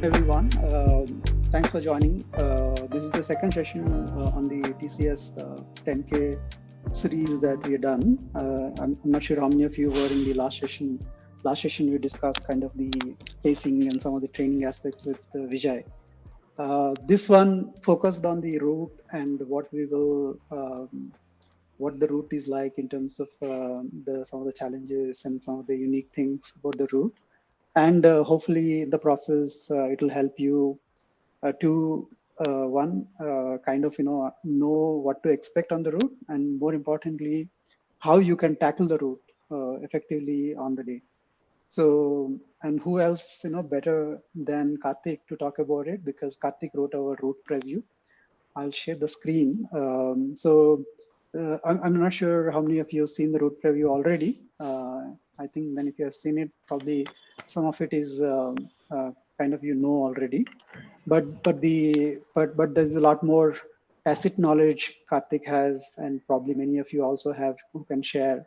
Everyone. Thanks for joining. This is the second session on the TCS10K series that we have done. I'm not sure how many of you were in the last session. Last session, we discussed kind of the pacing and some of the training aspects with Vijay. This one focused on the route and what the route is like in terms of some of the challenges and some of the unique things about the route. And hopefully, in the process, it will help you to kind of know what to expect on the route, and more importantly, how you can tackle the route effectively on the day. So, and who else better than Kartik to talk about it, because Kartik wrote our route preview. I'll share the screen. I'm not sure how many of you have seen the route preview already. I think then if you have seen it, probably some of it is kind of already. But there's a lot more tacit knowledge Kartik has, and probably many of you also have who can share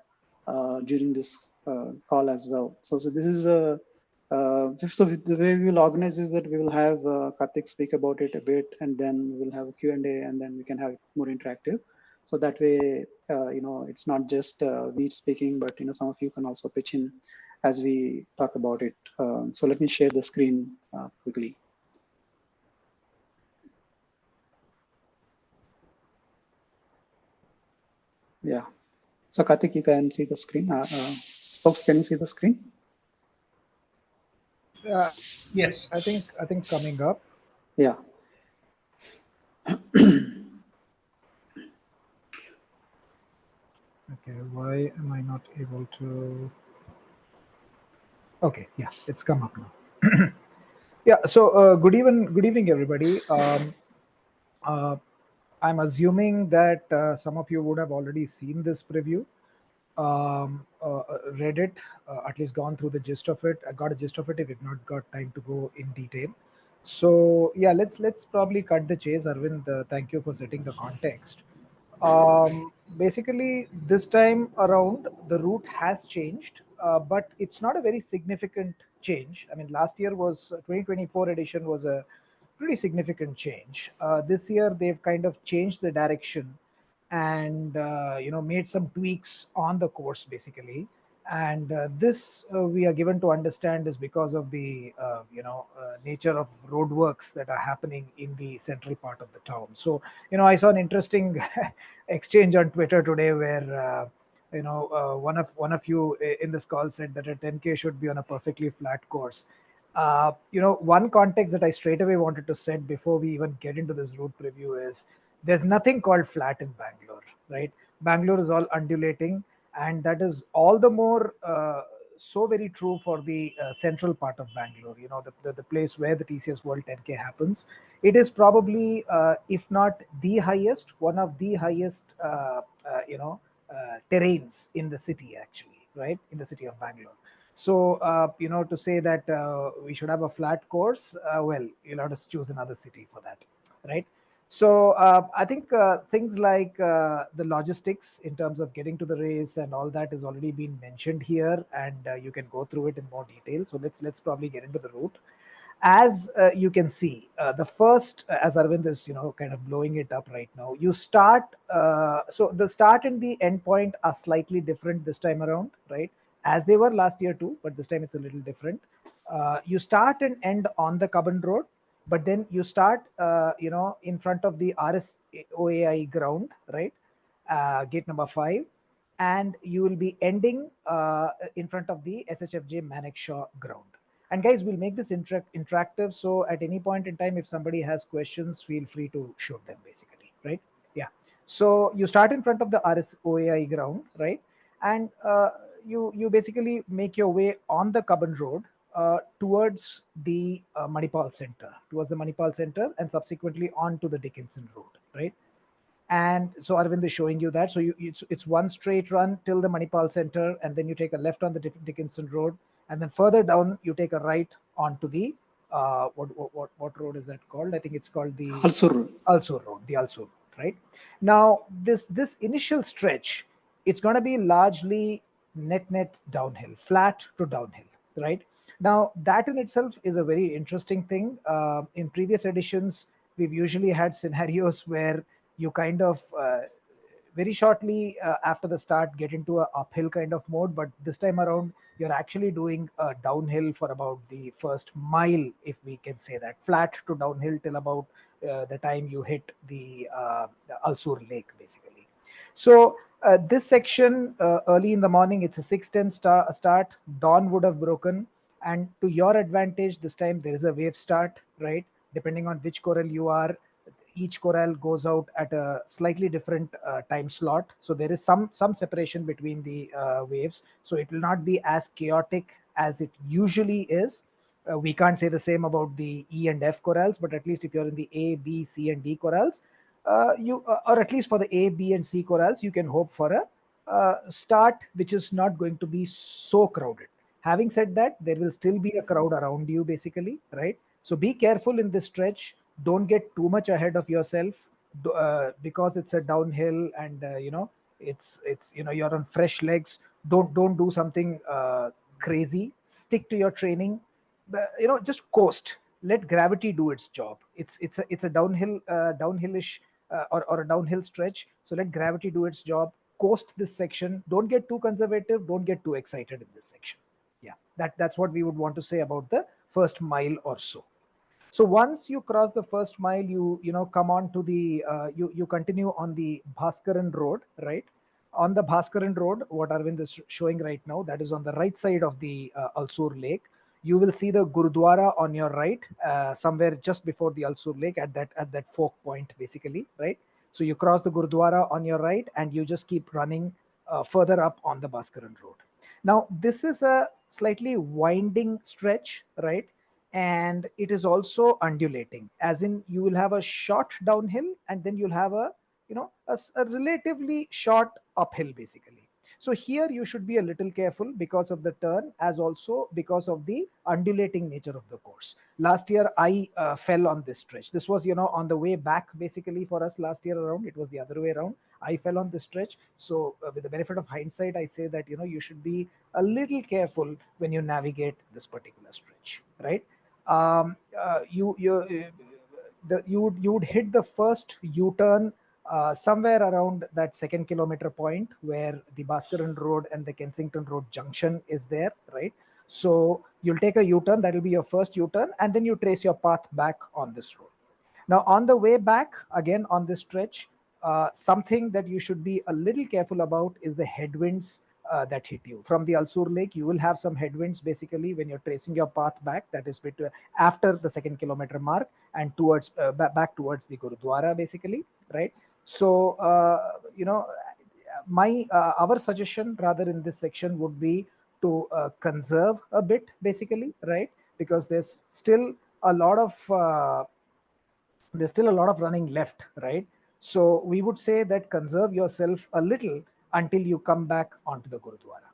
during this call as well. So this is a so the way we will organize is that we will have Kartik speak about it a bit, and then we'll have a Q&A, and then we can have it more interactive. So that way, it's not just me speaking, but some of you can also pitch in as we talk about it. So let me share the screen quickly. Yeah. So Kartik, you can see the screen. Folks, can you see the screen? Yes, I think coming up. Yeah. Okay, why am I not able to? Okay, yeah, it's come up now. Yeah, so good evening, everybody. Uh, I'm assuming that some of you would have already seen this preview, read it, at least gone through the gist of it. I got a gist of it. If you've not got time to go in detail, so yeah, let's probably cut the chase. Arvind, thank you for setting the context. Basically, this time around, the route has changed, but it's not a very significant change. I mean, last year was 2024 edition was a pretty significant change. This year, they've kind of changed the direction and made some tweaks on the course basically. And this we are given to understand is because of the nature of roadworks that are happening in the central part of the town. So I saw an interesting exchange on Twitter today where one of you in this call said that a 10K should be on a perfectly flat course. One context that I straight away wanted to set before we even get into this route preview is there's nothing called flat in Bangalore, right? Bangalore is all undulating, and that is all the more so very true for the central part of Bangalore. The place where the TCS World 10K happens. It is probably, if not the highest, one of the highest, terrains in the city, actually, right? In the city of Bangalore. So, to say that we should have a flat course, well, you'll have to choose another city for that, right? So I think things like the logistics in terms of getting to the race and all that has already been mentioned here, and you can go through it in more detail. So let's probably get into the route. As you can see, the first, as Arvind is kind of blowing it up right now. You start. So the start and the end point are slightly different this time around, right? As they were last year too, but this time it's a little different. You start and end on the Cubbon Road, but then you start in front of the RSOAI ground, right? Gate number 5, and you will be ending in front of the SHFJ Manekshaw ground. And guys, we'll make this interactive, so at any point in time if somebody has questions, feel free to shoot them basically, right? Yeah. So you start in front of the RSOAI ground, right? And you basically make your way on the Cubbon Road towards the Manipal Center, and subsequently on to the Dickinson Road, right? And so Arvind is showing you that. So it's one straight run till the Manipal Center, and then you take a left on the Dickinson Road, and then further down you take a right onto the what road is that called? I think it's called the Alsur. Alsur Road, the Alsur, right? Now this initial stretch, it's going to be largely net downhill, flat to downhill, right? Now that in itself is a very interesting thing. In previous editions, we've usually had scenarios where you kind of very shortly after the start get into a uphill kind of mode, but this time around you're actually doing a downhill for about the first mile, if we can say that, flat to downhill till about the time you hit the Alsur Lake, basically. So this section, early in the morning, it's a 6:10 start. Dawn would have broken, and to your advantage, this time there is a wave start, right? Depending on which corral you are, each corral goes out at a slightly different time slot. So there is some separation between the waves. So it will not be as chaotic as it usually is. We can't say the same about the E and F corrals, but at least if you're in the A, B, C, and D corrals, you or at least for the A, B, and C corrals, you can hope for a start which is not going to be so crowded. Having said that, there will still be a crowd around you, basically, right? So be careful in this stretch. Don't get too much ahead of yourself, because it's a downhill, and it's you're on fresh legs. Don't do something crazy. Stick to your training. Just coast. Let gravity do its job. It's a downhillish, or a downhill stretch. So let gravity do its job. Coast this section. Don't get too conservative. Don't get too excited in this section. Yeah, that's what we would want to say about the first mile or so. So once you cross the first mile, you come on to the you continue on the Bhaskaran Road, right? On the Bhaskaran Road, what Arvind is showing right now, that is on the right side of the Alsur Lake. You will see the Gurudwara on your right, somewhere just before the Alsur Lake, at that fork point, basically, right? So you cross the Gurudwara on your right, and you just keep running further up on the Bhaskaran Road. Now this is a slightly winding stretch, right? And it is also undulating, as in you will have a short downhill, and then you'll have a relatively short uphill, basically. So here you should be a little careful because of the turn, as also because of the undulating nature of the course. Last year I fell on this stretch. This was on the way back, basically, for us last year around. It was the other way around. I fell on this stretch. So with the benefit of hindsight, I say that you should be a little careful when you navigate this particular stretch, right? You would hit the first U-turn somewhere around that second kilometer point where the Bhaskaran Road and the Kensington Road junction is there, right? So you'll take a U-turn. That will be your first U-turn, and then you trace your path back on this road. Now, on the way back, again on this stretch, something that you should be a little careful about is the headwinds that hit you. From the Alsur Lake, you will have some headwinds, basically, when you're tracing your path back, that is after the second kilometer mark, and towards back towards the Gurudwara, basically, right? So, our suggestion rather in this section would be to conserve a bit, basically, right? Because a lot of there's still a lot of running left, right? So we would say that conserve yourself a little until you come back onto the Gurudwara.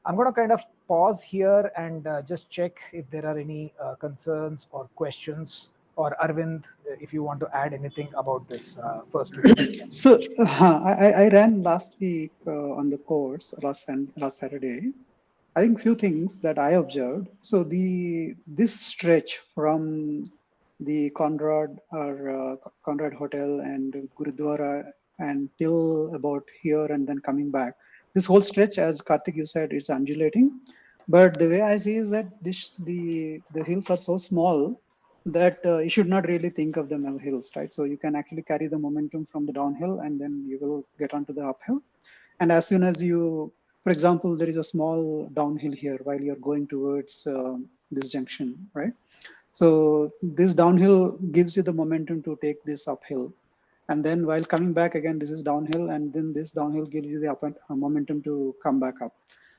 I'm going to kind of pause here and just check if there are any concerns or questions, or Arvind, if you want to add anything about this first to 10K So stretch. I ran last week on the course last Saturday. I think few things that I observed. So this stretch from the Conrad Hotel and Gurudwara and till about here and then coming back. This whole stretch, as Kartik you said, it's undulating. But the way I see is that the hills are so small that you should not really think of them as hills, right? So you can actually carry the momentum from the downhill and then you will get onto the uphill. And as soon as you, for example, there is a small downhill here while you're going towards this junction, right? So this downhill gives you the momentum to take this uphill. And then while coming back again, this is downhill, and then this downhill gives you the momentum to come back up.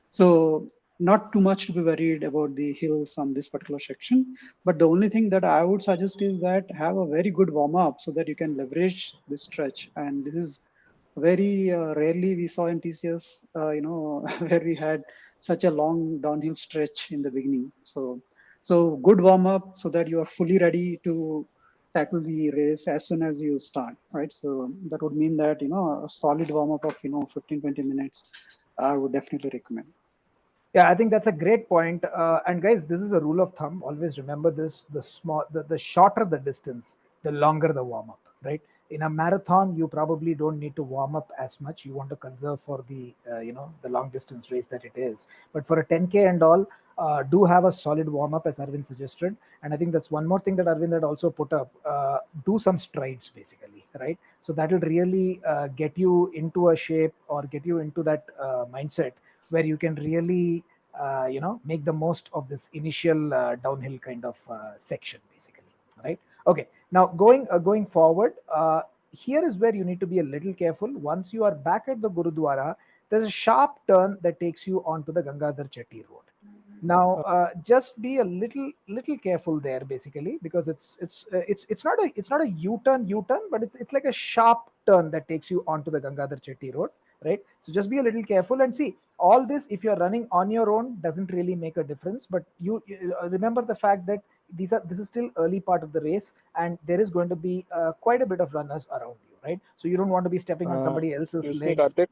So not too much to be worried about the hills on this particular section. But the only thing that I would suggest is that have a very good warm up so that you can leverage this stretch. And this is very rarely we saw in TCS, where we had such a long downhill stretch in the beginning. So good warm up so that you are fully ready to tackle the race as soon as you start, right? So that would mean that, a solid warm up of, 15, 20 minutes, I would definitely recommend. Yeah, I think that's a great point. And guys, this is a rule of thumb. Always remember this: the shorter the distance, the longer the warm up. Right? In a marathon, you probably don't need to warm up as much. You want to conserve for the the long distance race that it is. But for a 10K and all, do have a solid warm up as Arvind suggested. And I think that's one more thing that Arvind had also put up. Do some strides basically, right? So that will really get you into a shape or get you into that mindset where you can really make the most of this initial downhill kind of section basically, right? Okay, now going forward, here is where you need to be a little careful. Once you are back at the Gurudwara, there's a sharp turn that takes you onto the Gangadhar Chetty road. Now just be a little careful there basically, because it's not a u-turn, but it's like a sharp turn that takes you onto the Gangadhar Chetty road, right? So just be a little careful and see. All this, if you're running on your own, doesn't really make a difference, but you remember the fact that this is still early part of the race, and there is going to be quite a bit of runners around you, right? So you don't want to be stepping on somebody else's Excuse me, legs. Kartik.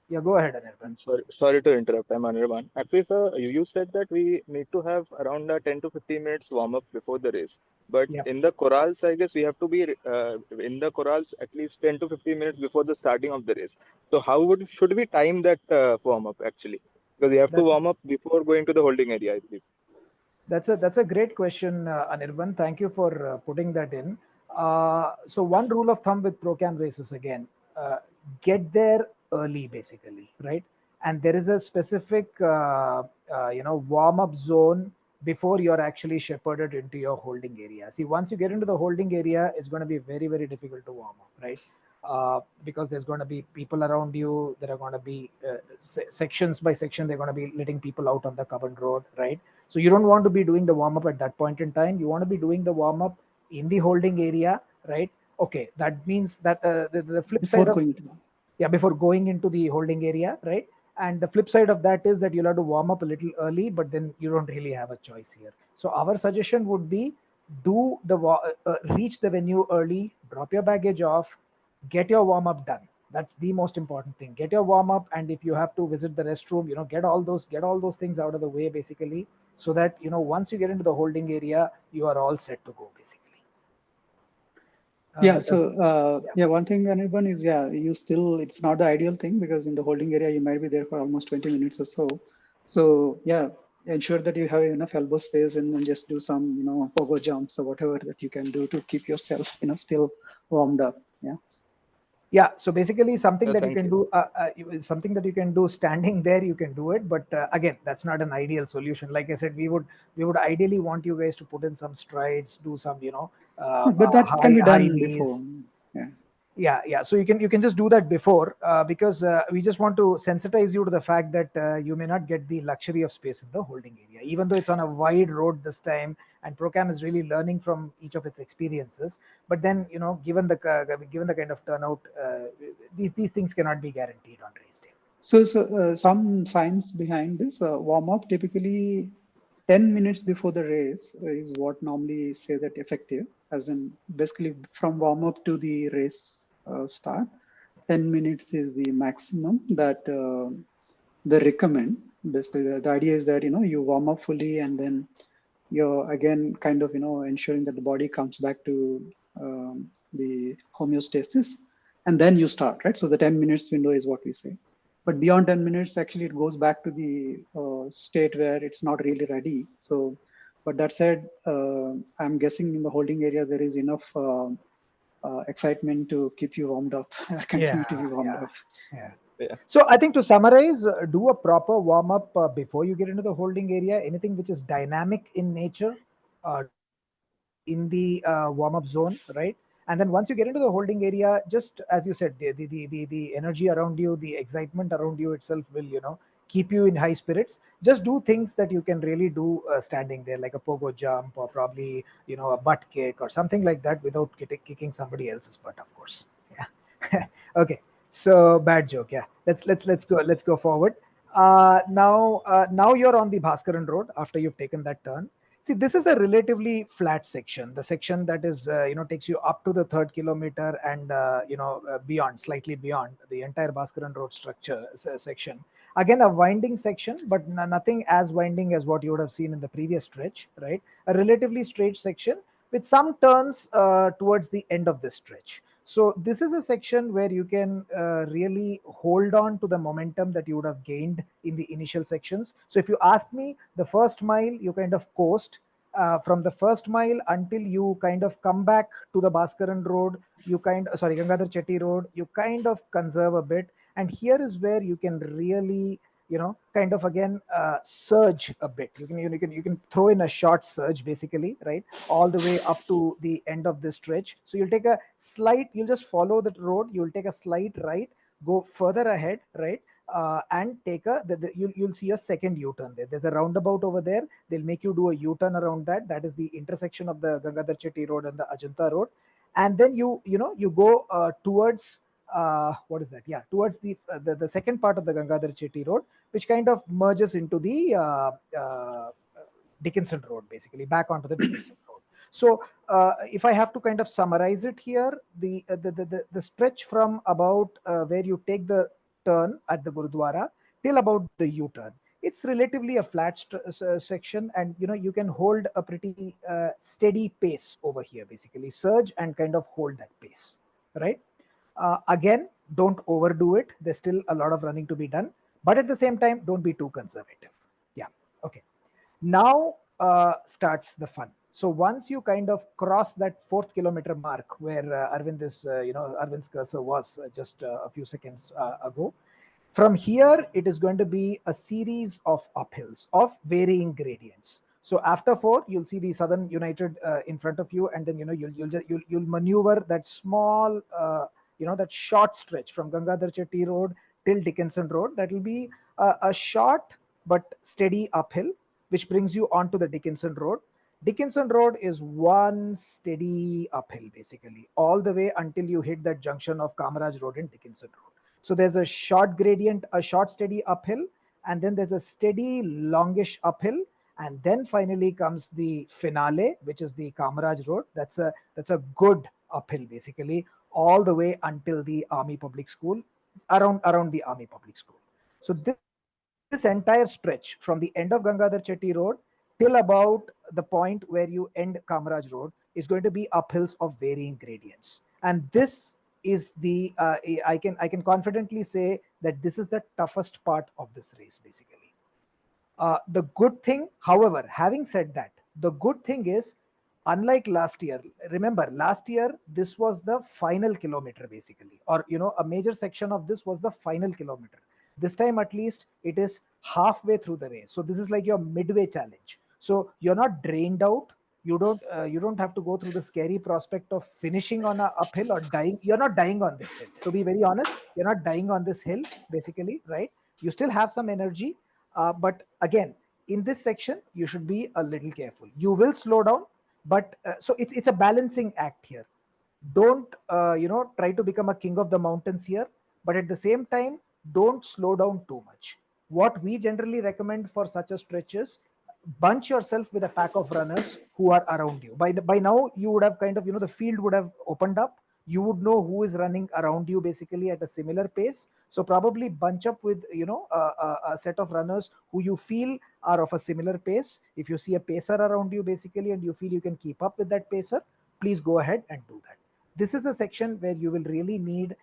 Yeah, go ahead, Anirban. I'm sorry to interrupt. I'm Anirban. Actually, sir, you said that we need to have around 10 to 15 minutes warm up before the race. But Yeah, in the corrals, I guess we have to be in the corrals at least 10 to 15 minutes before the starting of the race. So how would should we time that warm up actually? Because we have to that's warm up before going to the holding area, I believe. That's a great question, Anirban. Thank you for putting that in. So one rule of thumb with pro-cam races again, get there early, basically, right? And there is a specific warm-up zone before you're actually shepherded into your holding area. See, once you get into the holding area, it's going to be very, very difficult to warm up, right? Because there's going to be people around you. There are going to be sections by section. They're going to be letting people out on the covered road, right? So you don't want to be doing the warm up at that point in time. You want to be doing the warm up in the holding area, right? Okay, that means that the flip before side of, going to. yeah, before going into the holding area, right? And the flip side of that is that you'll have to warm up a little early, but then you don't really have a choice here. So our suggestion would be reach the venue early, drop your baggage off, get your warm up done. That's the most important thing. Get your warm up, and if you have to visit the restroom, get all those things out of the way basically, so that once you get into the holding area, you are all set to go basically. Yeah, Does so Yeah. yeah, one thing, Anirban, is yeah, you still it's not the ideal thing because in the holding area you might be there for almost 20 minutes or so. So yeah, ensure that you have enough elbow space and then just do some, pogo jumps or whatever that you can do to keep yourself, still warmed up. Yeah. Yeah, so basically something Yeah, that you thank can you. do, something that you can do standing there, you can do it, but again, that's not an ideal solution. Like I said, we would ideally want you guys to put in some strides, do some But that can be high done before. knees. Yeah. Yeah, so you can just do that before, because we just want to sensitize you to the fact that you may not get the luxury of space in the holding area, even though it's on a wide road this time, and Procam is really learning from each of its experiences. But then, given the kind of turnout, these things cannot be guaranteed on race day. So some science behind this warm up typically 10 minutes before the race is what normally say that effective, as in basically from warm up to the race start. 10 minutes is the maximum that they recommend. Basically, the idea is that you warm up fully and then you're again kind of ensuring that the body comes back to the homeostasis, and then you start, right? So the 10 minutes window is what we say. But beyond 10 minutes, actually, it goes back to the state where it's not really ready. So, but that said, I'm guessing in the holding area there is enough excitement to keep you warmed up, continue to Yeah, be warmed yeah, up. yeah. Yeah. So I think to summarize, do a proper warm up before you get into the holding area. Anything which is dynamic in nature, do that in the warm up zone, right? And then once you get into the holding area, just as you said, the energy around you, the excitement around you itself will keep you in high spirits. Just do things that you can really do standing there, like a pogo jump or probably a butt kick or something like that, without kicking somebody else's butt, of course. Yeah. Okay. So bad joke. Yeah. Let's go forward. Now you're on the Bhaskaran Road after you've taken that turn. See, this is a relatively flat section. The section that is takes you up to the third kilometer and beyond, slightly beyond the entire Bhaskaran Road structure section. Again, a winding section, but nothing as winding as what you would have seen in the previous stretch, right? A relatively straight section with some turns towards the end of this stretch. So this is a section where you can really hold on to the momentum that you would have gained in the initial sections. So if you ask me, the first mile, you kind of coast. From the first mile until you kind of come back to the Bhaskaran road, you Gangadhar Chetty road, you kind of conserve a bit. And here is where you can really, kind of again surge a bit. You can throw in a short surge basically, right, all the way up to the end of this stretch. So you'll just follow the road, you'll take a slight right, go further ahead, right, and take you'll see a second U-turn there. There's a roundabout over there. They'll make you do a U-turn around that. That is the intersection of the Gangadhar Chetty road and the Ajanta road. And then you go towards what is that? Yeah, towards the second part of the Gangadhar Chetty road, which kind of merges into the Dickinson road, basically back onto the Dickinson road. So if I have to kind of summarize it here, the stretch from about where you take the turn at the Gurudwara till about the U-turn, it's relatively a flat section, and you can hold a pretty steady pace over here, basically surge and kind of hold that pace, right? Again, don't overdo it. There's still a lot of running to be done, but at the same time, don't be too conservative. Yeah. Okay. Now starts the fun. So once you kind of cross that 4th kilometer mark where Arvind's cursor was just a few seconds ago, from here, it is going to be a series of uphills of varying gradients. So after 4, you'll see the Southern United in front of you, and then you'll maneuver that small that short stretch from Gangadhar Chetty Road till Dickinson Road. That will be a short but steady uphill, which brings you onto the Dickinson Road. Dickinson Road is one steady uphill basically, all the way until you hit that junction of Kamaraj Road and Dickinson Road. So there's a short gradient, a short steady uphill, and then there's a steady longish uphill, and then finally comes the finale, which is the Kamaraj Road. That's a good uphill basically, all the way until the Army Public School, around the Army Public School. So this entire stretch from the end of Gangadhar Chetty Road till about the point where you end Kamaraj Road is going to be uphills of varying gradients. And this is the I can confidently say that this is the toughest part of this race basically. The good thing, however, having said that, the good thing is, unlike last year, remember last year this was the final kilometer basically, or a major section of this was the final kilometer. This time at least it is halfway through the race. So this is like your midway challenge. So you're not drained out. You don't have to go through the scary prospect of finishing on a uphill or dying. You're not dying on this hill. To be very honest, you're not dying on this hill basically, right? You still have some energy, but again, in this section, you should be a little careful. You will slow down, but so it's a balancing act here. Don't try to become a king of the mountains here, but at the same time, don't slow down too much. What we generally recommend for such a stretch is bunch yourself with a pack of runners who are around you. By now, you would have kind of the field would have opened up. You would know who is running around you basically at a similar pace. So probably bunch up with a set of runners who you feel are of a similar pace. If you see a pacer around you basically and you feel you can keep up with that pacer, please go ahead and do that. This is a section where you will really need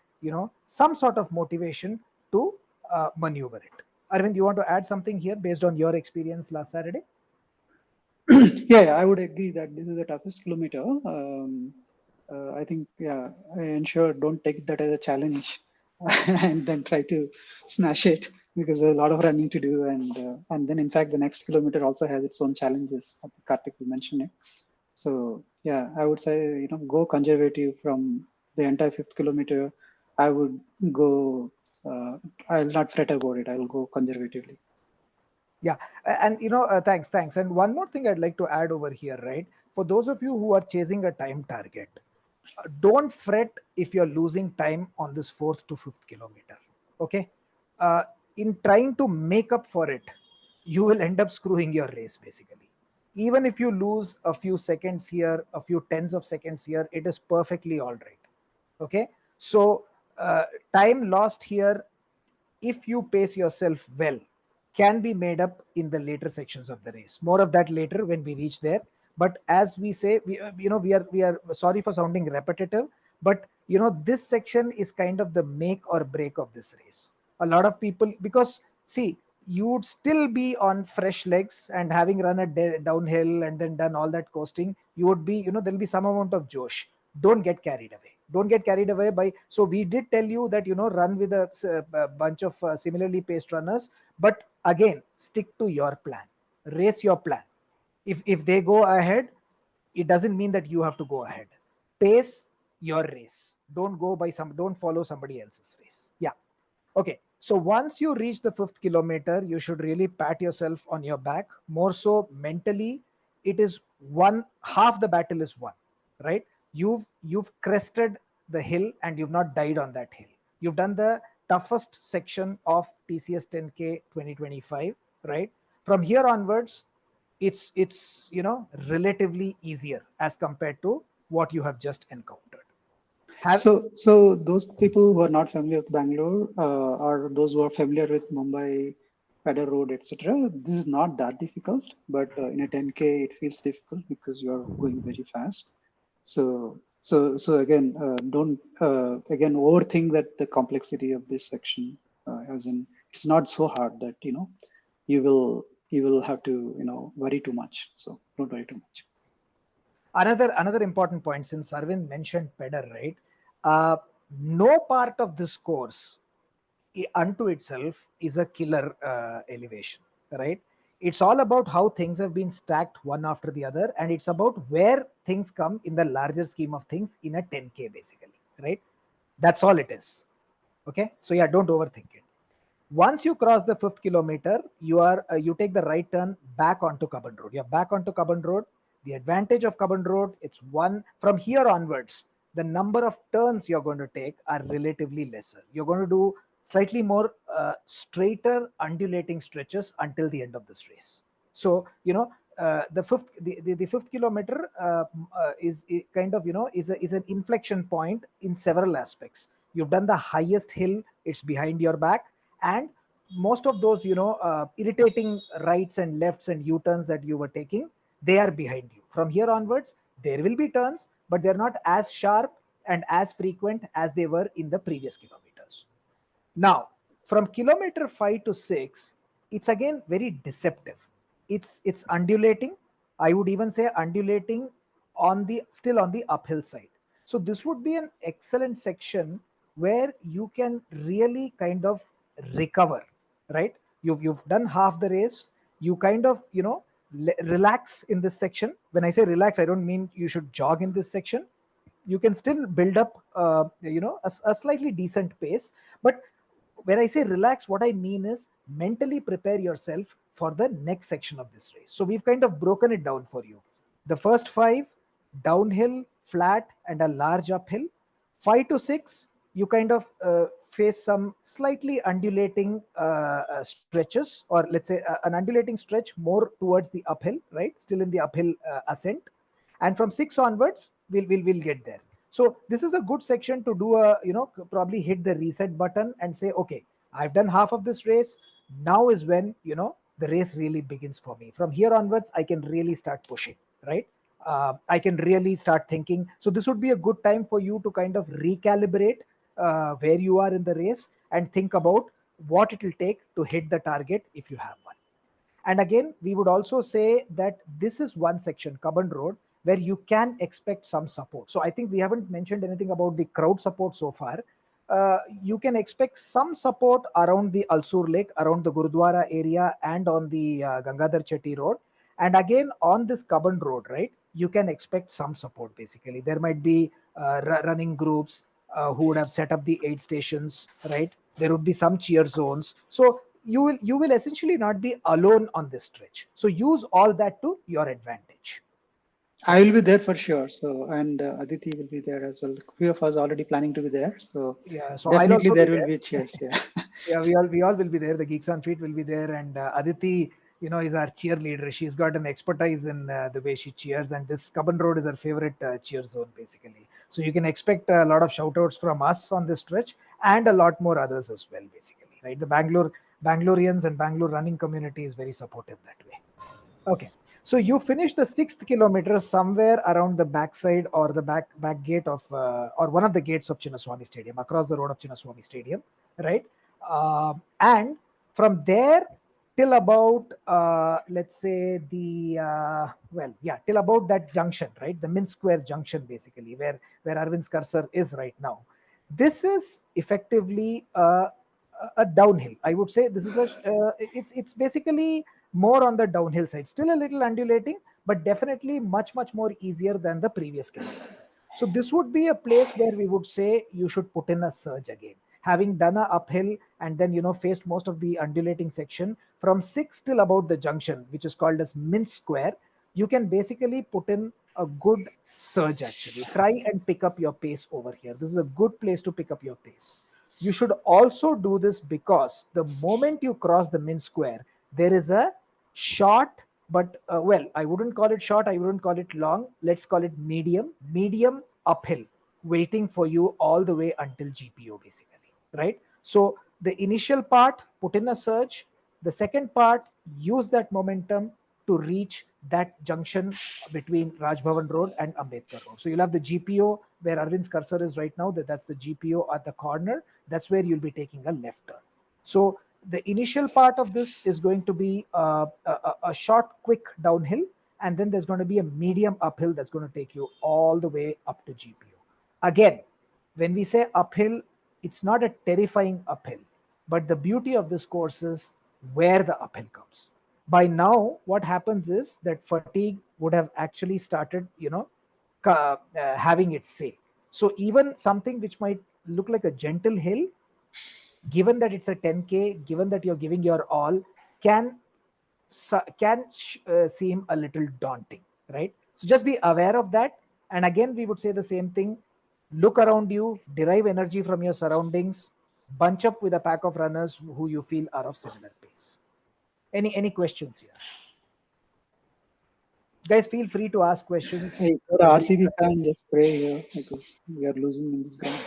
some sort of motivation to maneuver it. Arvind, you want to add something here based on your experience last Saturday? Yeah, I would agree that this is the toughest kilometer. I think, yeah, I ensure don't take that as a challenge and then try to smash it, because there's a lot of running to do, and then in fact the next kilometer also has its own challenges. I think Kartik will mention it. So yeah, I would say go conservative from the entire 5th kilometer. I would go. I'll not fret about it. I will go conservatively. Yeah, and thanks. And one more thing I'd like to add over here, right? For those of you who are chasing a time target, don't fret if you're losing time on this 4th to 5th kilometer. Okay, uh, in trying to make up for it, you will end up screwing your race basically. Even if you lose a few seconds here, a few tens of seconds here, it is perfectly all right. Okay, so time lost here if you pace yourself well, can be made up in the later sections of the race. More of that later when we reach there. But as we say, we are sorry for sounding repetitive, but this section is kind of the make or break of this race. A lot of people, because see, you would still be on fresh legs, and having run a downhill and then done all that coasting, you would be, there'll be some amount of josh. Don't get carried away. Don't get carried away by. So we did tell you that run with a bunch of similarly paced runners, but again, stick to your plan. Race your plan. If they go ahead, it doesn't mean that you have to go ahead. Pace your race. Don't follow somebody else's race. Yeah. Okay, so once you reach the fifth kilometer, you should really pat yourself on your back. More so mentally, it is one half the battle is won, right? You've crested the hill and you've not died on that hill. You've done the toughest section of TCS 10K 2025, right? From here onwards, it's relatively easier as compared to what you have just encountered. Have So those people who are not familiar with Bangalore, or those who are familiar with Mumbai, Pedder Road, etc., this is not that difficult. But in a 10K, it feels difficult because you are going very fast. So again, don't again overthink that the complexity of this section. As in, it's not so hard that you will have to worry too much. So don't worry too much. another important point, since Aravind mentioned pedder, right? uh, no part of this course unto itself is a killer elevation, right? It's all about how things have been stacked one after the other, and it's about where things come in the larger scheme of things in a 10K, basically, right? That's all it is. Okay, so yeah, don't overthink it. Once you cross the fifth kilometer, you take the right turn back onto Cubbon Road. You're back onto Cubbon Road. The advantage of Cubbon Road, it's one from here onwards. The number of turns you're going to take are relatively lesser. You're going to do slightly more straighter, undulating stretches until the end of this race. So the fifth kilometer is kind of is an inflection point in several aspects. You've done the highest hill; it's behind your back, and most of those irritating rights and lefts and u-turns that you were taking, they are behind you. From here onwards, there will be turns, but they're not as sharp and as frequent as they were in the previous kilometers. Now, from kilometer 5 to 6, it's again very deceptive. It's undulating. I would even say undulating on the still on the uphill side. So this would be an excellent section where you can really kind of recover, right? You've done half the race. You kind of relax in this section. When I say relax, I don't mean you should jog in this section. You can still build up a slightly decent pace, but when I say relax, what I mean is mentally prepare yourself for the next section of this race. So we've kind of broken it down for you. The first five, downhill, flat, and a large uphill. 5 to 6, you kind of face some slightly undulating stretches, or let's say an undulating stretch more towards the uphill, right? Still in the uphill ascent. And from 6 onwards, we'll get there. So this is a good section to do a probably hit the reset button and say, okay, I've done half of this race. Now is when the race really begins for me. From here onwards, I can really start pushing, right? I can really start thinking. So this would be a good time for you to kind of recalibrate where you are in the race and think about what it will take to hit the target if you have one. And again, we would also say that this is one section, Cubbon Road, where you can expect some support. So I think we haven't mentioned anything about the crowd support so far. You can expect some support around the Alsur Lake, around the Gurudwara area, and on the Gangadhar Chetty Road. And again, on this Cubbon Road, right, you can expect some support basically. There might be running groups who would have set up the aid stations, right? There would be some cheer zones. So you will essentially not be alone on this stretch. So use all that to your advantage. I will be there for sure. So, and Aditi will be there as well. Few of us already planning to be there. So, Yeah, so I'll definitely also be there will there. be cheers. Yeah. Yeah, we all will be there. The Geeks on Feet will be there, and Aditi, is our cheerleader. She's got an expertise in the way she cheers, and this Cubbon Road is her favorite cheer zone, basically. So you can expect a lot of shout outs from us on this stretch, and a lot more others as well, basically. right? The Bangaloreans and Bangalore running community is very supportive that way. Okay. So you finish the 6th kilometer somewhere around the backside or the back gate of or one of the gates of Chinnaswamy Stadium, across the road of Chinnaswamy Stadium, right? And from there till about let's say the till about that junction, right? The Mint Square junction, basically, where Arvind's cursor is right now. This is effectively a downhill. I would say this is it's basically more on the downhill side, still a little undulating, but definitely much more easier than the previous kilometer. So this would be a place where we would say you should put in a surge again, having done a uphill and then faced most of the undulating section from 6 till about the junction, which is called as Mint Square. You can basically put in a good surge. Actually, try and pick up your pace over here. This is a good place to pick up your pace. You should also do this because the moment you cross the Mint Square, there is a short, but I wouldn't call it short, I wouldn't call it long, let's call it medium uphill waiting for you all the way until GPO, basically, right? So the initial part, put in a surge. The second part, use that momentum to reach that junction between Raj Bhavan Road and Ambedkar Road. So you'll have the GPO where Arvind's cursor is right now. That's the GPO at the corner. That's where you'll be taking a left turn. So the initial part of this is going to be a short, quick downhill, and then there's going to be a medium uphill that's going to take you all the way up to GPO. Again, when we say uphill, it's not a terrifying uphill, but the beauty of this course is where the uphill comes. By now, what happens is that fatigue would have actually started, having its say. So even something which might look like a gentle hill, given that it's a 10K, given that you're giving your all, can seem a little daunting, right? So just be aware of that. And again, we would say the same thing. Look around you, derive energy from your surroundings, bunch up with a pack of runners who you feel are of similar pace. Any questions here? Guys, feel free to ask questions. Hey, for the RCB fan, just pray here because we are losing in this ground.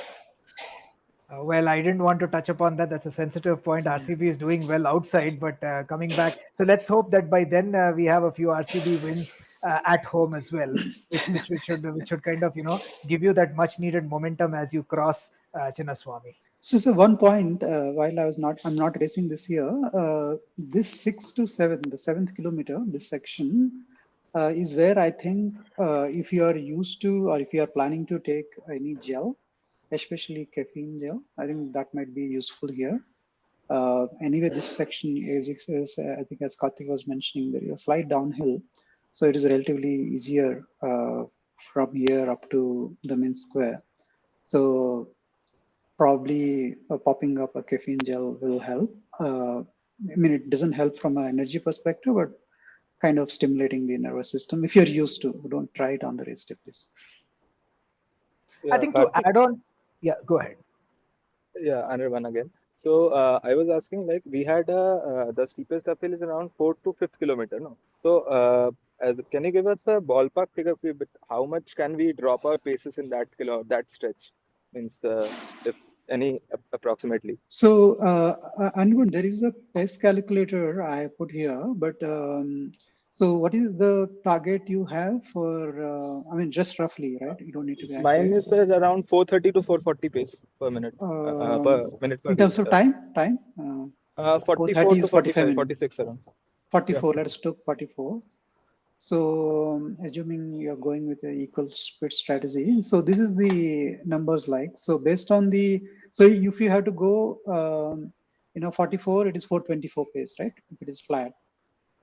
Well, I didn't want to touch upon that. That's a sensitive point. RCB is doing well outside, but coming back. So let's hope that by then we have a few RCB wins at home as well, which should kind of give you that much needed momentum as you cross Chinnaswamy. So one point, while I'm not racing this year, this 6 to 7, the 7th kilometer, this section is where I think if you are used to or if you are planning to take any gel, especially caffeine gel, I think that might be useful here. Anyway, this section is I think, as Kartik was mentioning, there is a slight downhill, so it is relatively easier from here up to the Mint Square. So probably popping up a caffeine gel will help. I mean, it doesn't help from an energy perspective, but kind of stimulating the nervous system. If you're used to, don't try it on the race day, please. I think to add on, yeah, go ahead. Yeah, Anirban again. So I was asking, like, we had the steepest uphill is around 4th to 5th kilometer, no? So can you give us a ballpark figure? But how much can we drop our paces in that stretch? Means if any approximately. So, Anirban, there is a pace calculator I put here, but so what is the target you have for? I mean, just roughly, right? You don't need to be Mine accurate. is around 430 to 440 pace per minute. Per minute per In terms of kilometer. time, 44 430 to is 45 45, minutes. 46 around. 44. Yeah. Let's take 44. So, assuming you're going with an equal split strategy, so this is the numbers like. So based on so if you have to go, 44, it is 424 pace, right? If it is flat.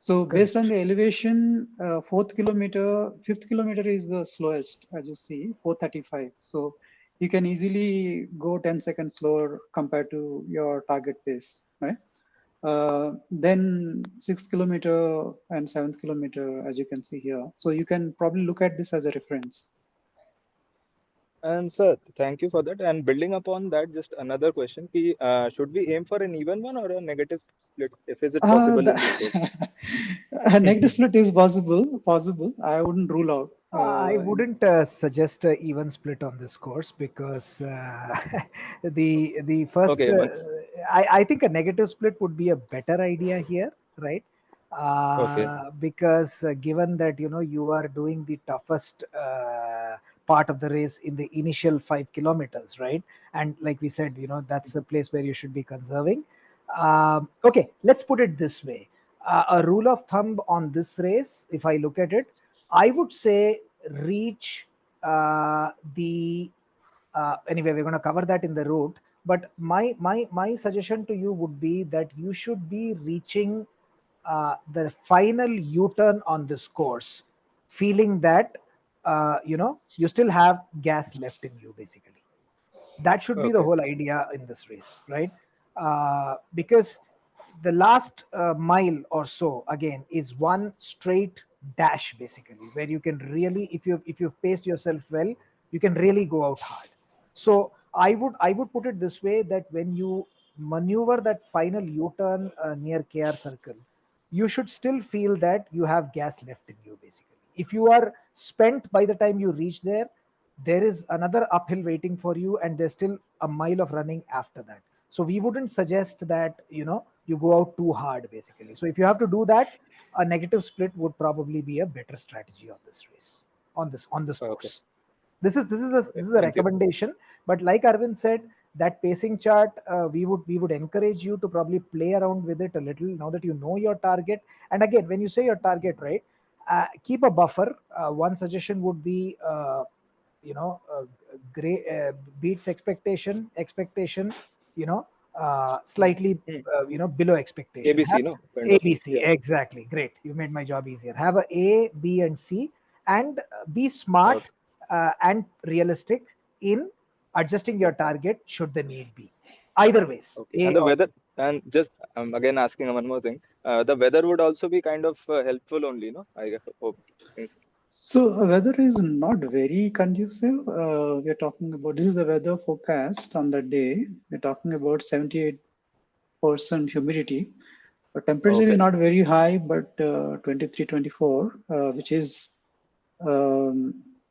So based on the elevation, 5th kilometer is the slowest, as you see, 435. So you can easily go 10 seconds slower compared to your target pace, right? Then 6th kilometer and 7th kilometer, as you can see here. So you can probably look at this as a reference. And sir, thank you for that. And building upon that, just another question: should we aim for an even one or a negative split? If is it possible in this course? A negative split is possible. I wouldn't rule out. I wouldn't suggest even split on this course because the first Okay, much. I think a negative split would be a better idea here, right? Okay. Because given that you are doing the toughest part of the race in the initial 5 kilometers, right? And like we said, that's a place where you should be conserving. Okay, let's put it this way. A rule of thumb on this race, if I look at it, I would say reach the anyway, we're going to cover that in the route. But my suggestion to you would be that you should be reaching the final U-turn on this course, feeling that you still have gas left in you, basically. That should be the Okay. whole idea in this race, right? Because the last mile or so again is one straight dash, basically, where you can really, if you've paced yourself well, you can really go out hard. So I would put it this way, that when you maneuver that final U-turn near KR Circle, you should still feel that you have gas left in you, basically. If you are spent by the time you reach there, there is another uphill waiting for you, and there's still a mile of running after that. So we wouldn't suggest that you go out too hard, basically. So if you have to do that, a negative split would probably be a better strategy on this race, on this Okay. course. This is a Thank you. recommendation. But like Arvind said, that pacing chart, we would encourage you to probably play around with it a little now that you know your target. And again, when you say your target, right, keep a buffer. One suggestion would be great, beats expectation, you know slightly Hmm. below expectation. ABC, no, kind A of. B C, Yeah. exactly. Great, you made my job easier. Have a B and C, and be smart Okay. and realistic in adjusting your target should the need be. Either ways, Okay. A And the or C. weather, and just again asking one more thing, the weather would also be kind of helpful only, no? I hope. Yes. So weather is not very conducive. We're talking about, this is the weather forecast on the day. We're talking about 78% humidity. The temperature is Okay. not very high, but 23, 24, which is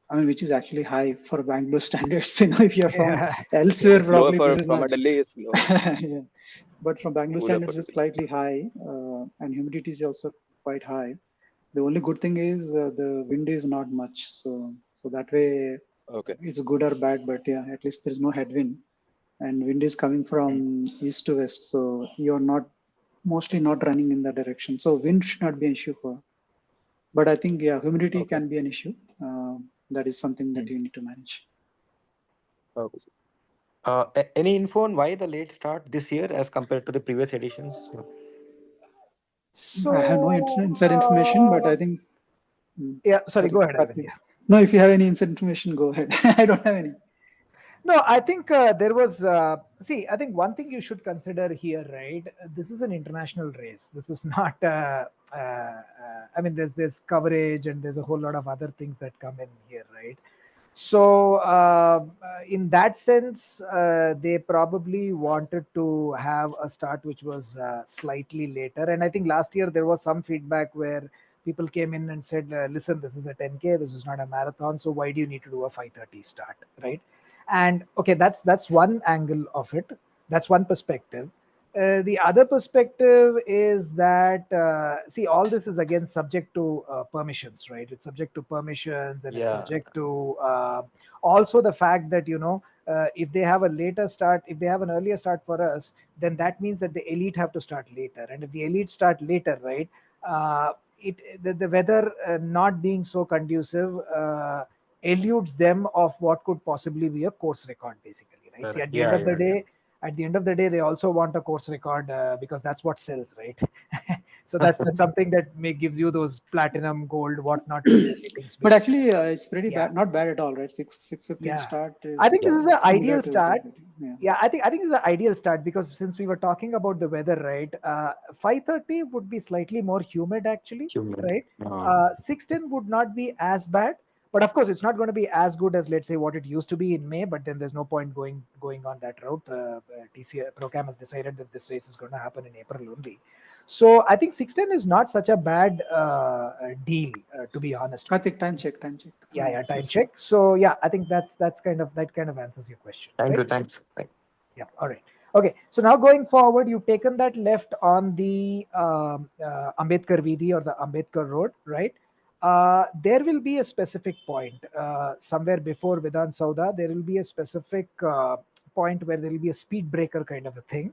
which is actually high for Bangalore standards. If you're from Yeah, elsewhere, yeah, It's lower probably this for is from a not. Delhi. It's lower. Yeah. But from Bangalore Cooler for standards, it's Delhi. slightly high, and humidity is also quite high. The only good thing is the wind is not much, so that way Okay. it's good or bad. But yeah, at least there's no headwind, and wind is coming Hmm. from east to west, so you're not mostly not running in that direction. So wind should not be an issue for. But I think yeah, humidity Okay. can be an issue. That is something that Hmm. you need to manage. Okay. Any info on why the late start this year as compared to the previous editions? I have no so inside information, but I think. yeah, sorry, Sorry, go ahead, Arvind. Kartik. Yeah. No, if you have any inside information, go ahead. I don't have any. No, I think there was. See, I think one thing you should consider here, right? This is an international race. This is not. I mean, there's coverage and there's a whole lot of other things that come in here, right? So, in that sense, they probably wanted to have a start which was slightly later. And I think last year there was some feedback where people came in and said, "Listen, this is a 10K. This is not a marathon. So why do you need to do a 5:30 start, right?" And okay, that's one angle of it. That's one perspective. The other perspective is that see, all this is again subject to permissions, right? It's subject to permissions, and it's Yeah, subject to also the fact that if they have a later start, if they have an earlier start for us, then that means that the elite have to start later, and if the elite start later, right? The weather not being so conducive eludes them of what could possibly be a course record, basically, right? See, correct. at the end Yeah, of the yeah, yeah. day, they also want a course record because that's what sells, right? So that's something that gives you those platinum, gold, whatnot ratings, But basically. actually, it's pretty Yeah, bad. Not bad at all, right? 6:15 yeah. start I is think this is the similar ideal to start. 5:30. Yeah. Yeah, I think it's the ideal start because since we were talking about the weather, right? 5:30 would be slightly more humid, actually, Human. right? 6:10 would not be as bad, but of course, it's not going to be as good as, let's say, what it used to be in May. But then there's no point going on that route. TCS Procam has decided that this race is going to happen in April only. So I think 6:10 is not such a bad deal, to be honest, Kartik, basically. time check. Yeah, time Yes. check. So yeah, I think that kind of answers your question, Thank right? you. Thanks. Yeah. All right. Okay, so now going forward, you've taken that left on the Ambedkar Vidi or the Ambedkar Road, right? There will be a specific point somewhere before Vidhan Sauda. There will be a specific point where there will be a speed breaker kind of a thing.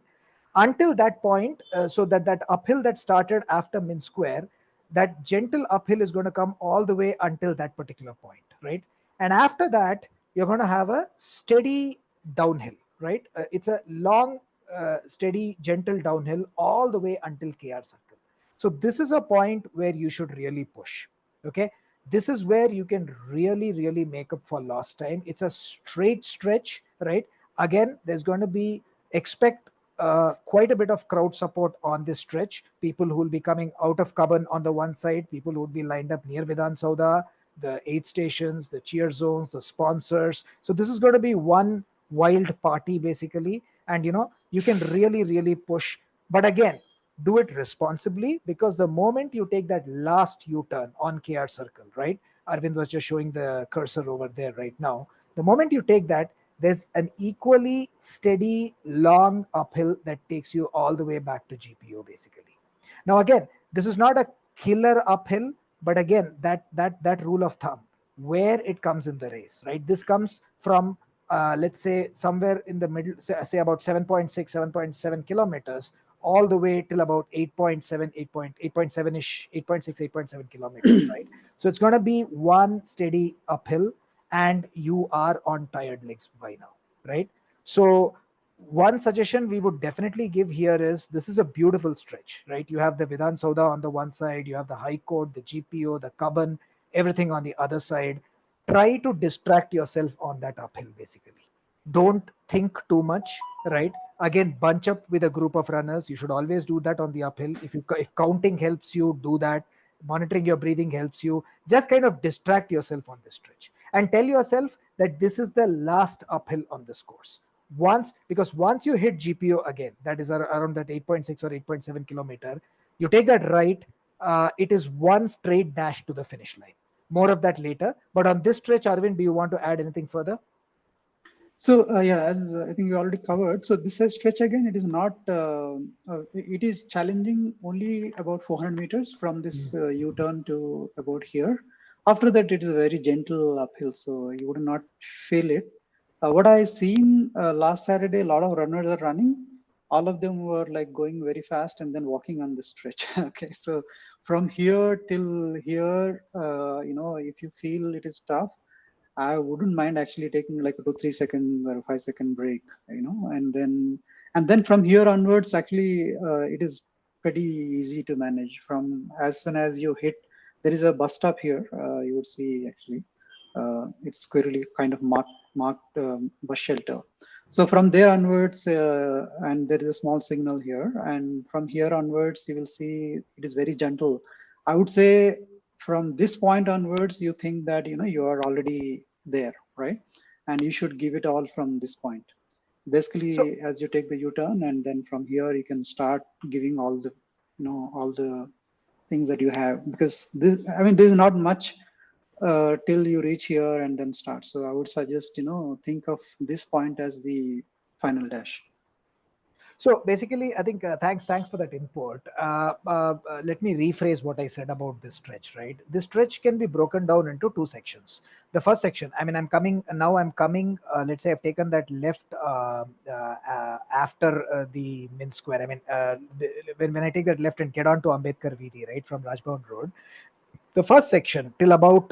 Until that point, so that uphill that started after Min Square, that gentle uphill is going to come all the way until that particular point, right? And after that, you're going to have a steady downhill, right? It's a long, steady, gentle downhill all the way until KR Circle. So this is a point where you should really push. Okay, this is where you can really make up for lost time. It's a straight stretch, right? Again, there's going to be, expect quite a bit of crowd support on this stretch. People who will be coming out of Kaban on the one side, people who would be lined up near Vidhan Sauda, the aid stations, the cheer zones, the sponsors. So this is going to be one wild party basically, and you can really push. But again, do it responsibly, because the moment you take that last U-turn on KR Circle, right? Arvind was just showing the cursor over there right now. The moment you take that, there's an equally steady long uphill that takes you all the way back to GPO basically. Now again, this is not a killer uphill, but again, that rule of thumb, where it comes in the race, right? This comes from let's say somewhere in the middle, say about 7.6, 7.7 kilometers, all the way till about 8.7, 8.7 ish, 8.6, 8.7 kilometers, right? So it's going to be one steady uphill, and you are on tired legs by now, right? So one suggestion we would definitely give here is, this is a beautiful stretch, right? You have the Vidhan Sauda on the one side, you have the High Court, the GPO, the Kaban, everything on the other side. Try to distract yourself on that uphill basically. Don't think too much, right? Again, bunch up with a group of runners. You should always do that on the uphill. If counting helps you, do that. Monitoring your breathing helps you. Just kind of distract yourself on this stretch and tell yourself that this is the last uphill on this course. Because once you hit GPO again, that is around that 8.6 or 8.7 kilometer, you take that right, it is one straight dash to the finish line. More of that later. But on this stretch, Arvind, do you want to add anything further? So yeah, as I think we already covered. So this stretch again, it is not. It is challenging only about 400 meters from this U-turn to about here. After that, it is a very gentle uphill, so you would not feel it. What I seen last Saturday, a lot of runners are running. All of them were like going very fast and then walking on the stretch. Okay, so from here till here, if you feel it is tough, I wouldn't mind actually taking like a 2 3 seconds or a 5 second break, and then from here onwards, actually, it is pretty easy to manage. From as soon as you hit, there is a bus stop here. You would see actually, it's clearly kind of marked bus shelter. So from there onwards, and there is a small signal here, and from here onwards, you will see it is very gentle. I would say from this point onwards, you think that you are already there, right? And you should give it all from this point. So Basically, as you take the U-turn, and then from here you can start giving all the things that you have, because this, I mean, there's not much till you reach here and then start. So I would suggest, think of this point as the final dash. So basically, I think thanks for that input. Let me rephrase what I said about this stretch. Right, this stretch can be broken down into two sections. The first section, I mean, I'm coming now. I'm coming. Let's say I've taken that left after the Min Square. I mean, when I take that left and get onto Ambedkar Vidi, right, from Rajbhavan Road, the first section till about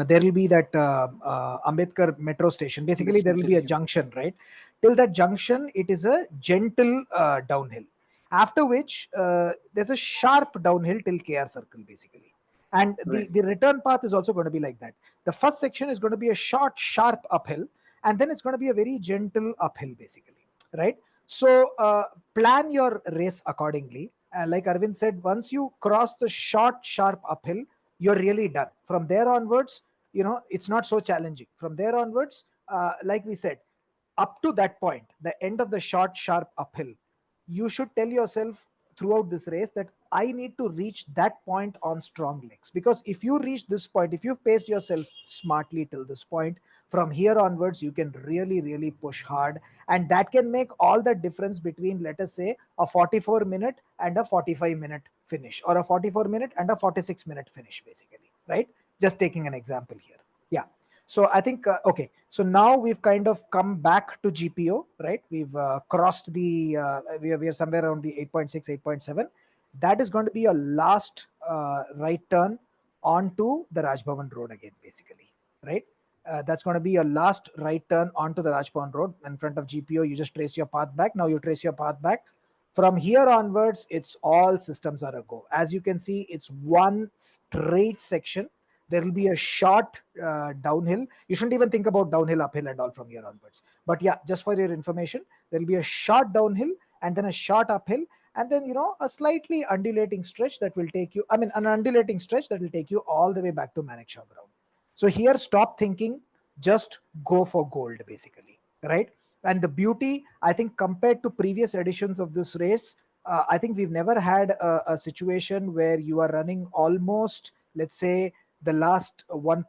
there will be that Ambedkar metro station. Basically, Yes, there will be a until junction, right? Till that junction, it is a gentle downhill. After which, there's a sharp downhill till KR Circle, basically. And right. the return path is also going to be like that. The first section is going to be a short, sharp uphill, and then it's going to be a very gentle uphill, basically, right? So plan your race accordingly. Like Arvind said, once you cross the short, sharp uphill, you're really done. From there onwards, it's not so challenging. From there onwards, like we said, up to that point, the end of the short, sharp uphill, you should tell yourself throughout this race that I need to reach that point on strong legs. Because if you reach this point, if you've paced yourself smartly till this point, from here onwards you can really push hard, and that can make all the difference between, let us say, a 44-minute and a 45-minute finish, or a 44-minute and a 46-minute finish, basically, right? Just taking an example here. Yeah. So I think okay, so now we've kind of come back to GPO, right? We've crossed the we are somewhere around the 8.6, 8.7. That is going to be a last right turn onto the Rajbhavan Road again, basically, right? That's going to be a last right turn onto the Rajbhavan Road in front of GPO. You just trace your path back. Now you trace your path back. From here onwards, it's all systems are a go. As you can see, it's one straight section. There will be a short downhill. You shouldn't even think about downhill, uphill, and all from here onwards. But yeah, just for your information, there will be a short downhill and then a short uphill, and then a slightly undulating stretch that will take you. I mean, an undulating stretch that will take you all the way back to Manekshaw ground. So here, stop thinking, just go for gold, basically, right? And the beauty, I think, compared to previous editions of this race, I think we've never had a situation where you are running almost, let's say, the last what is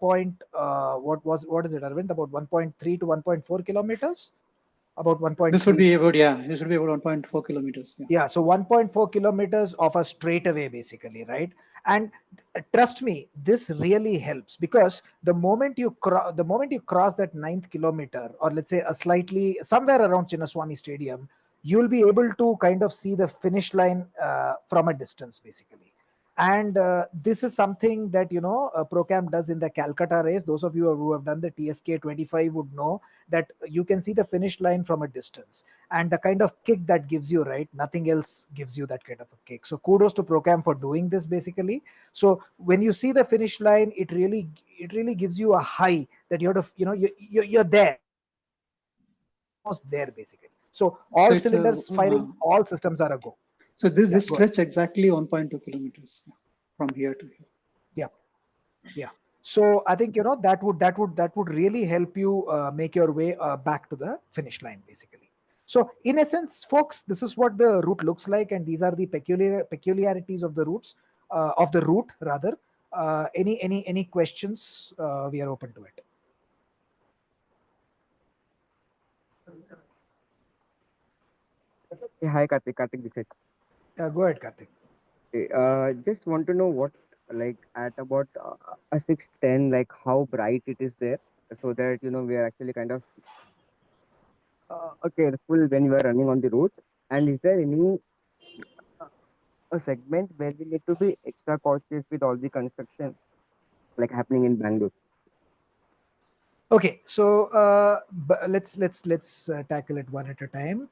it, Aravind? About 1.3 to 1.4 kilometers, about This would 1.3. be about, yeah, this would be about 1.4 kilometers. Yeah. Yeah, so 1.4 kilometers of a straightaway, basically, right? And trust me, this really helps, because the moment you cross that ninth kilometer, or let's say a slightly somewhere around Chinnaswamy Stadium, you'll be able to kind of see the finish line from a distance, basically. And this is something that Procam does in the Calcutta race. Those of you who have done the TSK 25 would know that you can see the finish line from a distance, and the kind of kick that gives you, right? Nothing else gives you that kind of a kick. So kudos to Procam for doing this, basically. So when you see the finish line, it really gives you a high that you have to, you're there, you're almost there, basically. So So all it's a, cylinders firing, all systems are a go. so this Yeah, this go ahead. stretch exactly 1.2 kilometers, yeah, from here to here. Yeah. Yeah. So I think that would really help you make your way back to the finish line, basically. So in essence, folks, this is what the route looks like, and these are the peculiarities of the route, rather. Any questions? We are open to it. Hey, hi Kartik, Kartik this side. Go ahead, Kartik. Just want to know what, like at about a 6:10, like how bright it is there, so that we are actually kind of careful when we are running on the road. And is there any a segment where we need to be extra cautious with all the construction like happening in Bangalore? Okay, so let's tackle it one at a time.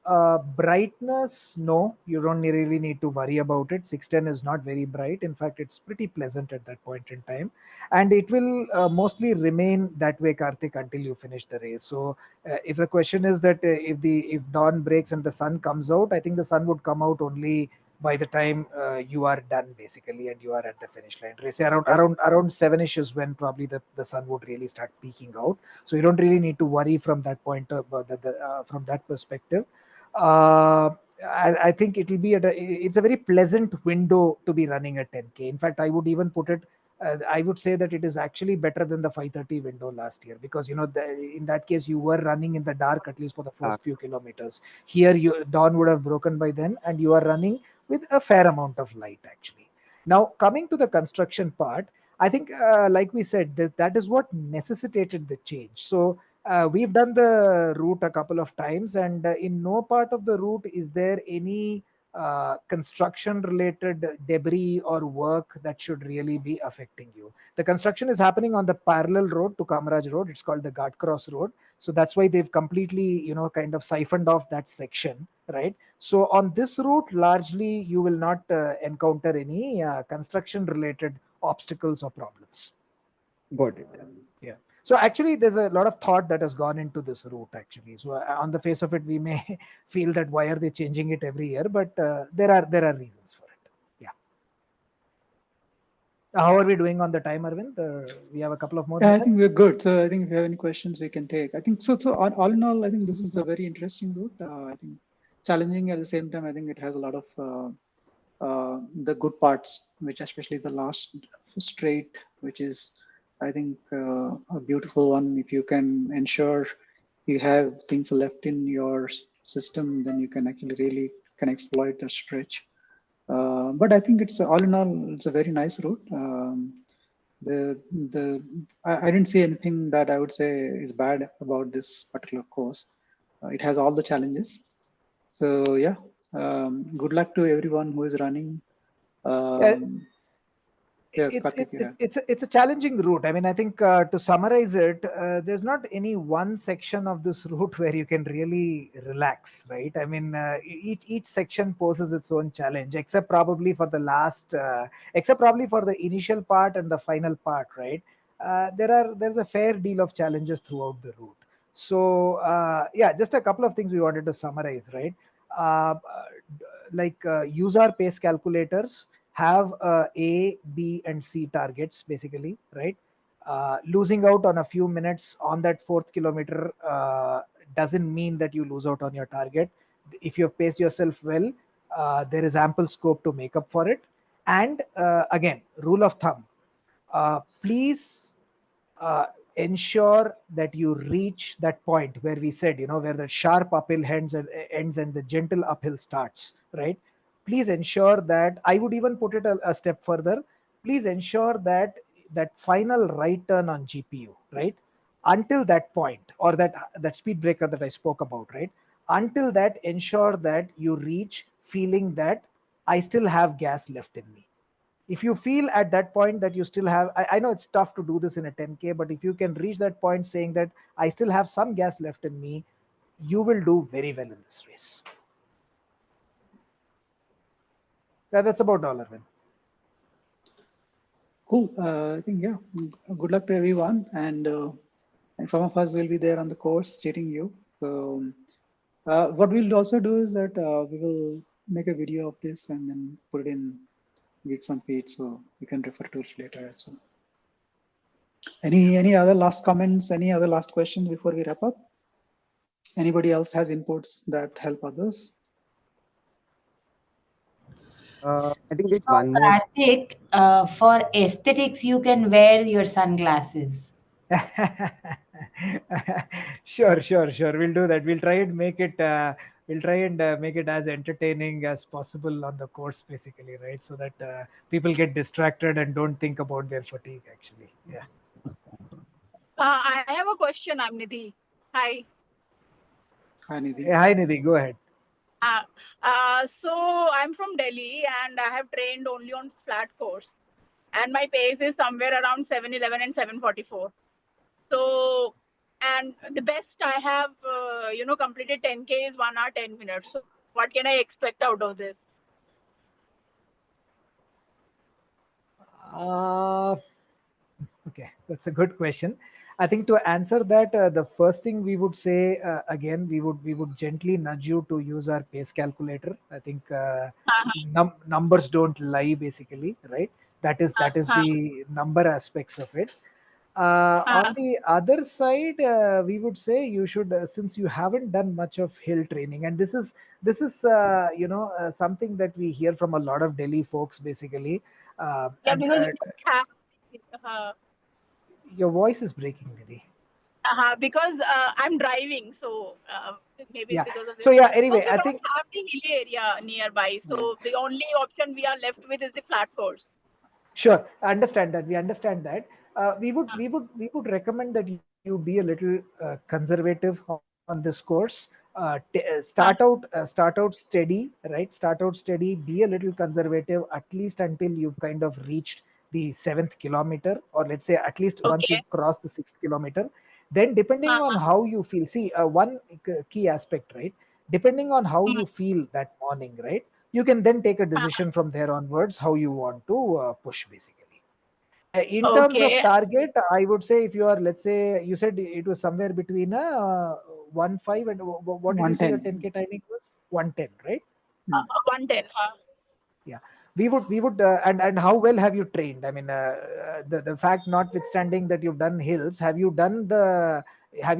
Brightness, no, you don't really need to worry about it. 610 is not very bright. In fact, it's pretty pleasant at that point in time, and it will mostly remain that way, Karthik, until you finish the race. So, if the question is that if dawn breaks and the sun comes out, I think the sun would come out only by the time you are done, basically, and you are at the finish line. Say around 7ish is when probably the sun would really start peeking out. So you don't really need to worry from that point of from that perspective. uh, I think it will be it's a very pleasant window to be running at 10K. In fact, I would even put it, I would say that it is actually better than the 530 window last year, because in that case you were running in the dark, at least for the Ah, first few kilometers. Here, dawn would have broken by then, and you are running with a fair amount of light, actually. Now, coming to the construction part, I think, like we said, that is what necessitated the change. So we've done the route a couple of times, and in no part of the route is there any construction related debris or work that should really be affecting you. The construction is happening on the parallel road to Kamaraj Road. It's called the Ghat Cross Road. So that's why they've completely, kind of siphoned off that section, right? So on this route, largely you will not encounter any construction related obstacles or problems. got it. Yeah. So actually, there's a lot of thought that has gone into this route, actually. So on the face of it, we may feel that why are they changing it every year, but there are reasons for it. Yeah. How are we doing on the time, Arvind? We have a couple of more Yeah, I think we're minutes. good. So I think if you have any questions, we can take. I think so. So all in all, I think this is a very interesting route. I think challenging at the same time. I think it has a lot of the good parts, which especially the last straight, which is I think a beautiful one. If you can ensure you have things left in your system, then you can actually really can exploit the stretch. But I think it's all in all, it's a very nice route. The I didn't see anything that I would say is bad about this particular course. It has all the challenges. So yeah, good luck to everyone who is running. Yeah, Yeah, it's Kartik, it, yeah. it's a challenging route. I mean, I think to summarize it, there's not any one section of this route where you can really relax, right? I mean, each section poses its own challenge, except probably for the initial part and the final part, right? There's a fair deal of challenges throughout the route. So yeah, just a couple of things we wanted to summarize, right? Uh, Use our pace calculators, have A, B, and C targets basically, right? Losing out on a few minutes on that fourth kilometer doesn't mean that you lose out on your target. If you have paced yourself well, there is ample scope to make up for it. And again, rule of thumb, please uh, ensure that you reach that point where we said, where the sharp uphill ends and the gentle uphill starts, right? Please ensure that, I would even put it a step further, please ensure that that final right turn on GPU, right? Until that point, or that speed breaker that I spoke about, right? Until that, ensure that you reach feeling that I still have gas left in me. If you feel at that point that you still have, I know it's tough to do this in a 10K, but if you can reach that point saying that I still have some gas left in me, you will do very well in this race. Yeah, that's about all, Arvind. Cool. I think, yeah, good luck to everyone. And some of us will be there on the course cheating you. So what we'll also do is that we will make a video of this and then put it in Geeks on Feed, so you can refer to it later as well. Any other last comments? Any other last questions before we wrap up? Anybody else has inputs that help others? I think there's So, one more. Karthik, for aesthetics, you can wear your sunglasses. Sure. We'll do that. We'll try and make it as entertaining as possible on the course, basically, right? So that people get distracted and don't think about their fatigue, actually. Yeah. I have a question, Amnidhi. Hi. Hi, Nidhi. Hi, Nidhi. Go ahead. Uh, so I'm from Delhi and I have trained only on flat course. And my pace is somewhere around 7:11 and 7:44. So, and the best I have, completed 10K is 1 hour, 10 minutes. So what can I expect out of this? Uh, Okay, that's a good question. I think to answer that, the first thing we would say, again, we would gently nudge you to use our pace calculator. I think numbers don't lie, basically, right? That is the number aspects of it. On the other side, we would say you should, since you haven't done much of hill training, and this is something that we hear from a lot of Delhi folks, basically. Yeah, And because we don't have, uh, Your voice is breaking, Nidhi. because I'm driving. So maybe it's Yeah. because of So this. yeah. Because Anyway, we I don't think have the hilly area nearby. So the only option we are left with is the flat course. sure. I understand that. We understand that. We would recommend that you be a little conservative on this course. Start out steady, right? Start out steady. Be a little conservative, at least until you've kind of reached the seventh kilometer, or let's say at least once Okay. you've crossed the sixth kilometer. Then, depending on how you feel, see, one key aspect, right? Depending on how you feel that morning, right? You can then take a decision from there onwards how you want to push, basically. In terms of Okay. target, I would say, if you are, let's say, you said it was somewhere between 1.5 and what did you say your 110. 10K timing was? 110, right? 110. Yeah, we would and how well have you trained? I mean, the fact notwithstanding that you've done hills, have you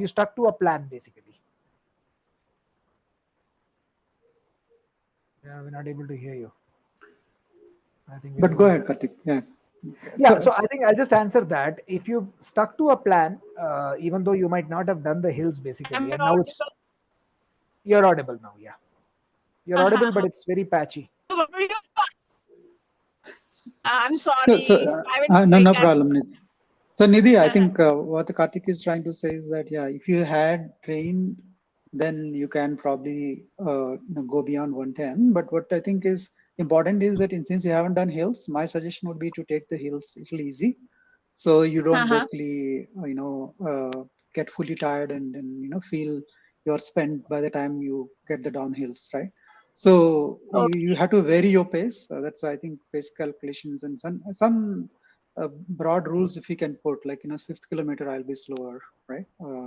stuck to a plan, basically? Yeah, we're not able to hear you. I think we're But go losing. ahead, Kartik. Yeah. Yeah, so I think I'll just answer that. If you've stuck to a plan, even though you might not have done the hills basically, Am I and now audible? you're audible now. Yeah, you're audible, but Uh-huh. it's very patchy. So what were you? I'm So, sorry. I mean, no, like no I'm. problem. Nidhi. So, Nidhi, I Uh-huh. think what the Kartik is trying to say is that, yeah, if you had trained, then you can probably go beyond 110. But what I think is important is that since you haven't done hills, my suggestion would be to take the hills a little easy. So you don't Uh-huh. basically, get fully tired and, feel you're spent by the time you get the downhills, right? So you Okay. have to vary your pace. That's why I think pace calculations and some broad rules if you can put, like, fifth kilometer I'll be slower, right?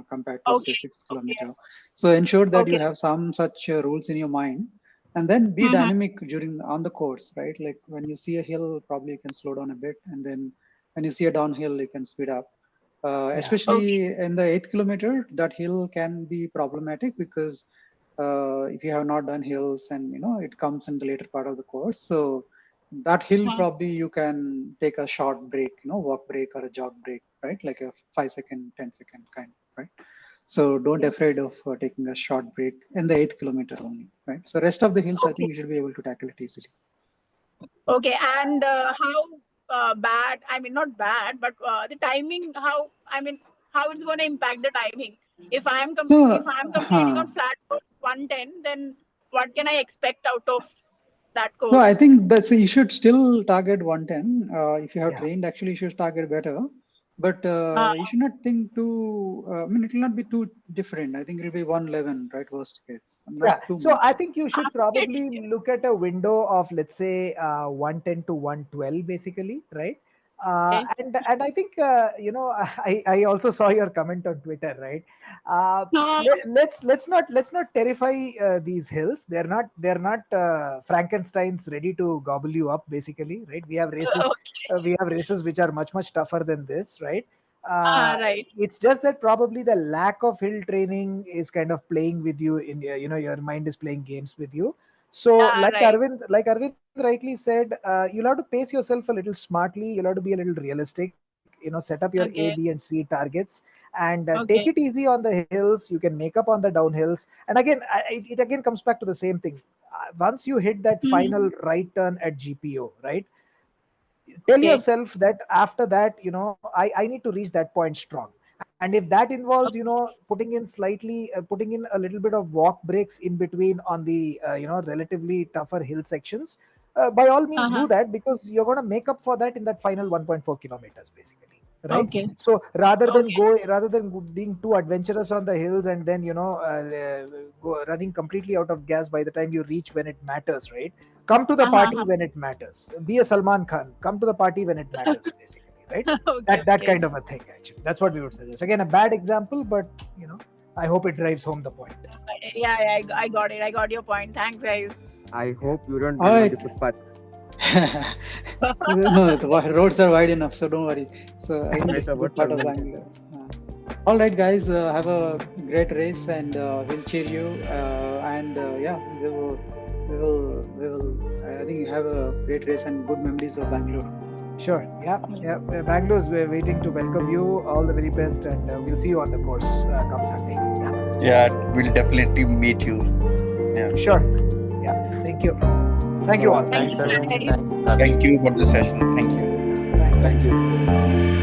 Compared to say Okay. sixth Okay. kilometer. So ensure that you Okay. have some such rules in your mind, and then be Mm-hmm. dynamic during on the course, right? Like when you see a hill, probably you can slow down a bit, and then when you see a downhill, you can speed up. Yeah. Okay. Especially in the eighth kilometer, that hill can be problematic because if you have not done hills and it comes in the later part of the course, so that hill Uh-huh. probably you can take a short break, walk break or a jog break, right? Like a 5 second, 10 second kind, right? So don't Yeah. afraid of taking a short break in the eighth kilometer only, right? So rest of the hills, I Okay. think you should be able to tackle it easily. Okay. And how bad? I mean, not bad, but the timing. How? I mean, how it's going to impact the timing? If So, I'm completing on flat course 110, then what can I expect out of that So course? I think that's you should still target 110. If you have Yeah. trained, actually you should target better. But Uh, you should not think too. I mean, it will not be too different. I think it will be 111, right? Worst case, not Yeah. too So much. I think you should okay. probably look at a window of, let's say, 110 to 112, basically, right? Okay. And I think I also saw your comment on Twitter, right? Uh, Let's not terrify these hills. They're not Frankenstein's ready to gobble you up, basically, right? We have races which are much tougher than this, right? uh, right. it's just that probably the lack of hill training is kind of playing with you in your mind is playing games with you. So Yeah. Right. like Arvind rightly said, you'll have to pace yourself a little smartly. You'll have to be a little realistic. Set up your A, B, and Okay. C targets, and take it Okay. easy on the hills. You can make up on the downhills. And again, it again comes back to the same thing. Once you hit that Hmm. final right turn at GPO, right? Tell Okay. yourself that after that, I need to reach that point strong. And if that involves, putting in a little bit of walk breaks in between on the relatively tougher hill sections, by all means Uh-huh. do that, because you're going to make up for that in that final 1.4 kilometers basically, right? Okay. So Okay. rather than being too adventurous on the hills, and then go running completely out of gas by the time you reach when it matters, right? Come to the party Uh-huh. when it matters. Be a Salman Khan. Come to the party when it matters, basically, right? Okay. That Okay. kind of a thing, actually. That's what we would suggest. Again, a bad example, but I hope it drives home the point. Yeah. Yeah. I got it. I got your point. Thanks, guys. I hope you don't All run on right. the footpath. No, the roads are wide enough, so don't worry. So I think Right this is a about good part of Salman Khan. Bangalore. All right, guys, have a great race, and we'll cheer you. And yeah, we will. I think you have a great race and good memories of Bangalore. Sure. Yeah. Yeah. Bangalore's we're waiting to welcome you. All the very best, and we'll see you on the course come Sunday. Yeah. Yeah, we'll definitely meet you. Yeah. Sure. Yeah. Thank you. Thank you all. Thank Thanks, you, Arvind. guys. Thanks, Kartik. Thank you for the session. Thank you. Thanks. Thank you.